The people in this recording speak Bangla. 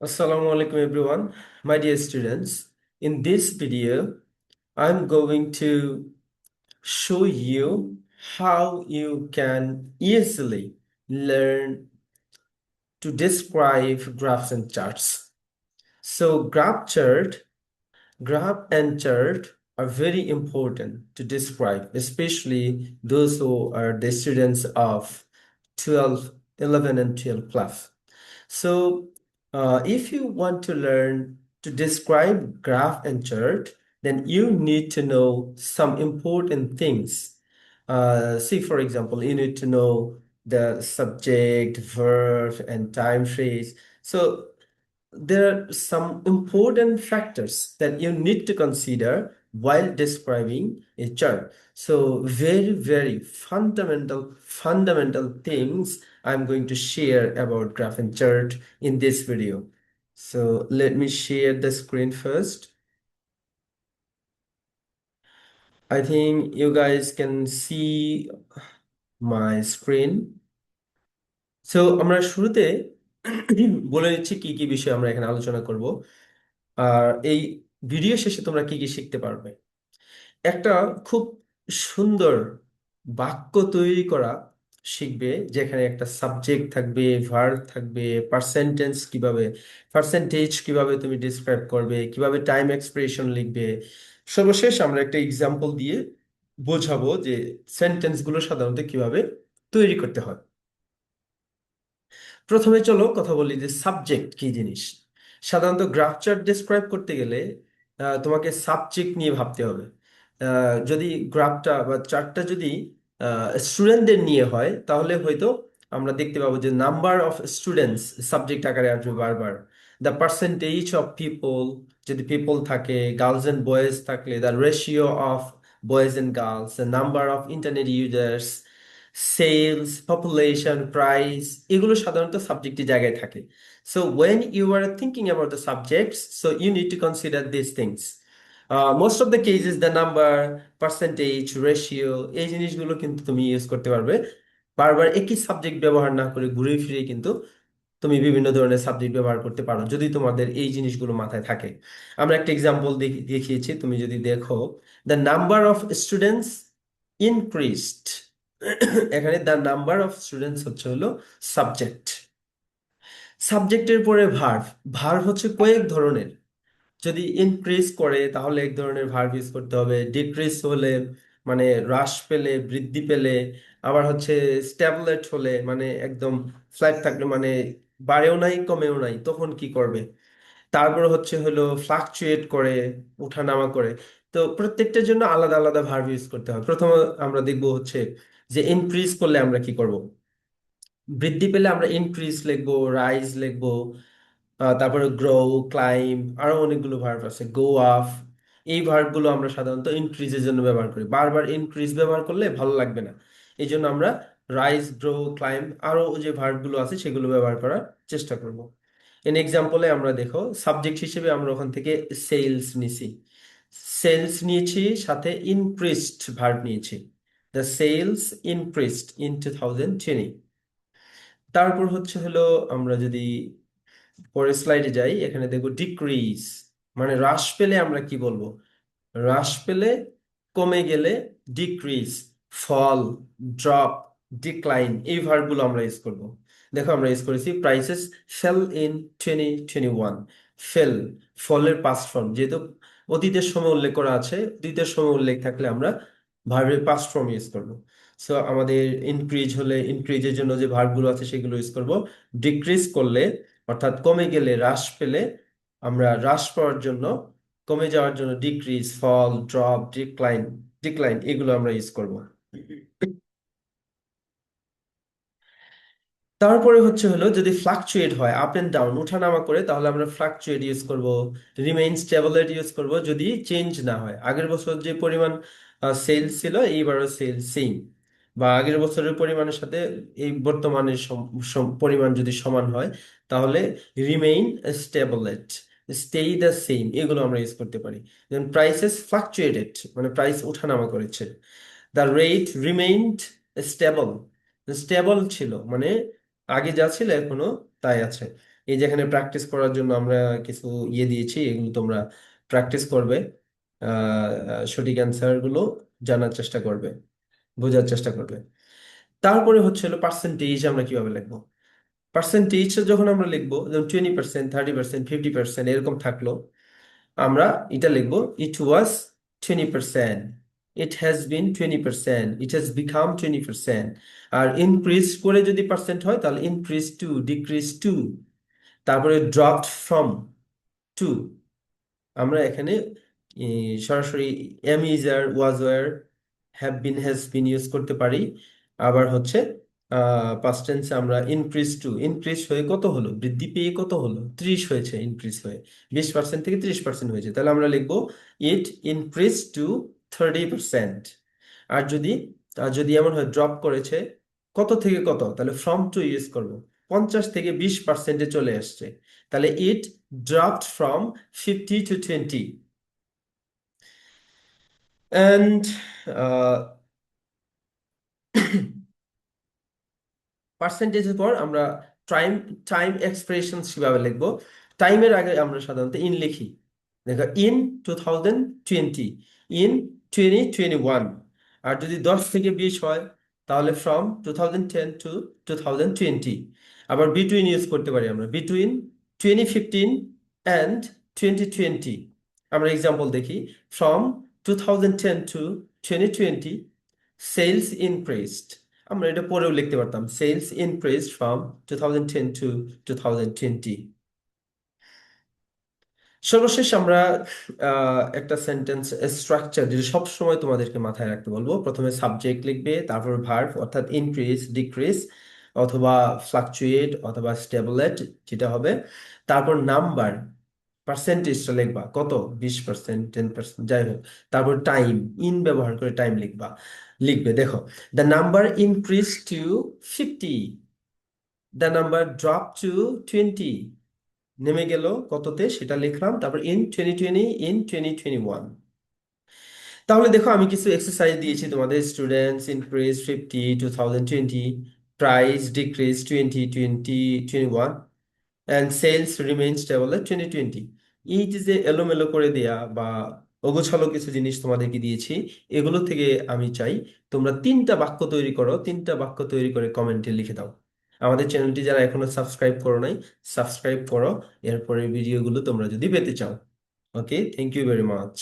Assalamu alaikum everyone, my dear students. In this video, I'm going to show you how you can easily learn to describe graphs and charts. So graph and chart are very important to describe, especially those who are the students of 12, 11 and 12 plus. So, if you want to learn to describe graph and chart, then you need to know some important things. See, for example, you need to know the subject, verb, and time phrase. So, there are some important factors that you need to consider while describing a chart. So very fundamental things I'm going to share about graph and chart in this video. So let me share the screen first. I think you guys can see my screen. So আমরা শুরুতে বলে নিচ্ছি কি কি বিষয় আমরা এখানে আলোচনা করব। আর এই ভিডিও শেষে তোমরা কি কি শিখতে পারবে। একটা খুব সুন্দর বাক্য তৈরি করা শিখবে, যেখানে একটা সাবজেক্ট থাকবে, ভার্ব থাকবে, পার্সেন্টেজ কিভাবে তুমি ডিসক্রাইব করবে, কিভাবে টাইম এক্সপ্রেশন লিখবে। সর্বশেষ আমরা একটা এক্সাম্পল দিয়ে বোঝাবো যে সেন্টেন্স গুলো সাধারণত কিভাবে তৈরি করতে হয়। প্রথমে চলো কথা বলি যে সাবজেক্ট কি জিনিস। সাধারণত গ্রাফ চার্ট ডেসক্রাইব করতে গেলে তোমাকে সাবজেক্ট নিয়ে ভাবতে হবে। যদি গ্রাফটা বা চার্টটা যদি স্টুডেন্টদের নিয়ে হয়, তাহলে হয়তো আমরা দেখতে পাবো যে নাম্বার অফ স্টুডেন্টস সাবজেক্ট আকারে আসবে বারবার। দ্য পার্সেন্টেজ অফ পিপল, যদি পিপল থাকে, গার্লস এন্ড বয়েজ থাকলে the ratio of boys and girls, the number of internet users, sales, population, price, এগুলো সাধারণত সাবজেক্টের জায়গায় থাকে। So when you are thinking about the subjects, so you need to consider this things. Most of the cases the number, percentage, ratio, এই জিনিসগুলো কিন্তু তুমি ইউজ করতে পারবে। বারবার একই সাবজেক্ট ব্যবহার না করে ঘুরে ফিরে কিন্তু তুমি বিভিন্ন ধরনের সাবজেক্ট ব্যবহার করতে পারো, যদি তোমাদের এই জিনিসগুলো মাথায় থাকে। আমরা একটা এক্সাম্পল দেখিয়েছি, তুমি যদি দেখো, the number of students increased. এখানে দ্য নাম্বার অফ স্টুডেন্টস হচ্ছে হলো সাবজেক্ট। সাবজেক্টের পরে ভার্ব। ভার্ব হচ্ছে কয়েক ধরনের। যদি ইনক্রিজ করে তাহলে এক ধরনের ভার্ব ইউজ করতে হবে, ডিক্রিজ হলে মানে হ্রাস পেলে, বৃদ্ধি পেলে, আবার হচ্ছে স্ট্যাবলেট হলে মানে একদম ফ্ল্যাট থাকলে, মানে বাড়েও নাই কমেও নাই, তখন কি করবে। তারপর হচ্ছে হলো ফ্লাকচুয়েট করে, ওঠানামা করে। তো প্রত্যেকটার জন্য আলাদা আলাদা ভার্ব ইউজ করতে হয়। প্রথমে আমরা দেখবো হচ্ছে যে ইনক্রিজ করলে আমরা কি করব। বৃদ্ধি পেলে আমরা ইনক্রিজ লিখবো, রাইজ লিখবো। তারপরে গ্রো, ক্লাইম, আরো অনেকগুলো ভার্ব আছে, গো অফ। এই ভার্ব গুলো আমরা সাধারণত ইনক্রিজের জন্য ব্যবহার করি। বারবার ইনক্রিজ ব্যবহার করলে ভালো লাগবে না, এই জন্য আমরা রাইজ, গ্রো, ক্লাইম, আরো যে ভার্ব গুলো আছে সেগুলো ব্যবহার করার চেষ্টা করব। এন এক্সাম্পলে আমরা দেখো, সাবজেক্ট হিসেবে আমরা ওখান থেকে সেলস নিছি, সেলস নিয়েছি, সাথে ইনক্রিজড ভার্ব নিয়েছি, দ্য সেলস ইনক্রিজড ইন 2020। তারপর হচ্ছে হলো আমরা যদি পরের স্লাইডে যাই, এখানে দেখো ডিক্রিজ, মানে হ্রাস পেলে আমরা কি বলবো। হ্রাস পেলে, কমে গেলে ডিক্রিজ, ফল, ড্রপ, ডিক্লাইন, এই ভার্বগুলো আমরা ইউজ করব। দেখো আমরা ইউজ করেছি প্রাইসেস ফেল ইন 2021। ফেল, ফলের পাস্ট ফর্ম, যেহেতু অতীতের সময় উল্লেখ করা আছে, অতীতের সময় উল্লেখ থাকলে আমরা ভার্বের পাস্ট ফর্ম ইউজ করব। সো আমাদের ইনক্রিজ হলে ইনক্রিজের জন্য যে ভার্বগুলো আছে সেগুলো ইউজ করব। ডিক্রিজ করলে অর্থাৎ কমে গেলে, হ্রাস পেলে আমরা হ্রাস পাওয়ার জন্য, কমে যাওয়ার জন্য ডিক্রিজ, ফল, ড্রপ, ডিক্লাইন, ডিক্লাইন, এগুলো আমরা ইউজ করব। তারপরে হচ্ছে হলো যদি ফ্লাকচুয়েট হয়, আপ এন্ড ডাউন, ওঠানামা করে, তাহলে আমরা ফ্লাকচুয়েট ইউজ করব। রিমেইন স্টেবলেট ইউজ করব যদি চেঞ্জ না হয়। আগের বছর যে পরিমাণ সেলস ছিল, এইবারও সেল সেম, বা আগের বছরের পরিমাণের সাথে এই বর্তমানের পরিমাণ যদি সমান হয়, তাহলে রিমেইন স্টেবলেট, স্টে দ্য সেম, এগুলো আমরা ইউজ করতে পারি। যেমন প্রাইসেস ফ্লাকচুয়েটেড, মানে প্রাইস ওঠানামা করেছে। The rate remained stable, stable ছিল মানে আগে যা ছিল এখনো তাই আছে। এই যেখানে প্র্যাকটিস করার জন্য আমরা কিছু দিয়েছি, এগুলো তোমরা প্র্যাকটিস করবে, সঠিক অ্যান্সার গুলো জানার চেষ্টা করবে, বোঝার চেষ্টা করবে। তারপরে হচ্ছে হলো পার্সেন্টেজ আমরা কিভাবে লিখবো। পার্সেন্টেজ যখন আমরা লিখবো, যেমন 20%, 30%, 50% এরকম থাকলো, আমরা এটা লিখবো it was 20%, it has been 20%, it has become 20%। আর ইনক্রিজ করে যদি পার্সেন্ট হয় তাহলে ইনক্রিজ টু, ডিক্রিজ টু, তারপরে ড্রপড ফ্রম টু। আমরা এখানে সরাসরি am is are, was were, have been, has been use করতে পারি। আবার হচ্ছে পাস্ট টেন্সে আমরা ইনক্রিজ টু, ইনক্রিজ হয়ে কত হলো, বৃদ্ধি পেয়ে কত হলো, 30 হয়েছে, ইনক্রিজ হয়ে 20% থেকে 30% হয়েছে, তাহলে আমরা লিখবো ইট ইনক্রিজ টু 30%। আর যদি যদি এমন হয় ড্রপ করেছে কত থেকে কত, তাহলে ফ্রম টু ইউজ করব, 50 থেকে 20%-এ চলে আসছে, তাহলে ইট dropped from 50 to 20. And পার্সেন্টেজের পর আমরা টাইম টাইম এক্সপ্রেশন কিভাবে লিখবো। টাইমের আগে আমরা সাধারণত ইন লিখি। দেখো ইন 2020, ইন 2021। আর যদি 10 থেকে 20 হয় তাহলে ফ্রম 2010 টু 2020। আবার বিটুইন ইউজ করতে পারি আমরা, বিটুইন 2015 অ্যান্ড 2020। আমরা এক্সাম্পল দেখি, ফ্রম 2010 টু 2020 সেলস ইনক্রিজড। আমরা এটা পরেও লিখতে পারতাম, সেলস ইনক্রিজড ফ্রম 2010 টু 2020। সর্বশেষ আমরা একটা সেন্টেন্স স্ট্রাকচার যেটা সবসময় তোমাদেরকে মাথায় রাখতে বলবো। প্রথমে সাবজেক্ট লিখবে, তারপর ভার্ব অর্থাৎ ইনক্রিজ, ডিক্রিজ, অথবা ফ্লাকচুয়েট, অথবা স্টেবলেট যেটা হবে। তারপর নাম্বার, পার্সেন্টেজটা লিখবা কত, 20%, 10%, যাই হোক। তারপর টাইম, ইন ব্যবহার করে টাইম লিখবে। দেখো, the number increase two 50, the number drop to 20, নেমে গেল কততে সেটা লিখলাম, তারপর ইন 2020, ইন 2021। তাহলে দেখো আমি কিছু এক্সারসাইজ দিয়েছি তোমাদের, students increase 50, 2020, price decrease 20, 2021, and sales remain stable at 2020। এই যে এলোমেলো করে দেয়া বা অগোছালো কিছু জিনিস তোমাদেরকে দিয়েছি, এগুলো থেকে আমি চাই তোমরা 3টা বাক্য তৈরি করো, 3টা বাক্য তৈরি করে কমেন্টে লিখে দাও। আমাদের চ্যানেলটি যারা এখনো সাবস্ক্রাইব করো নাই, সাবস্ক্রাইব করো এরপরে ভিডিওগুলো তোমরা যদি পেতে চাও। ওকে, থ্যাংক ইউ ভেরি মাচ।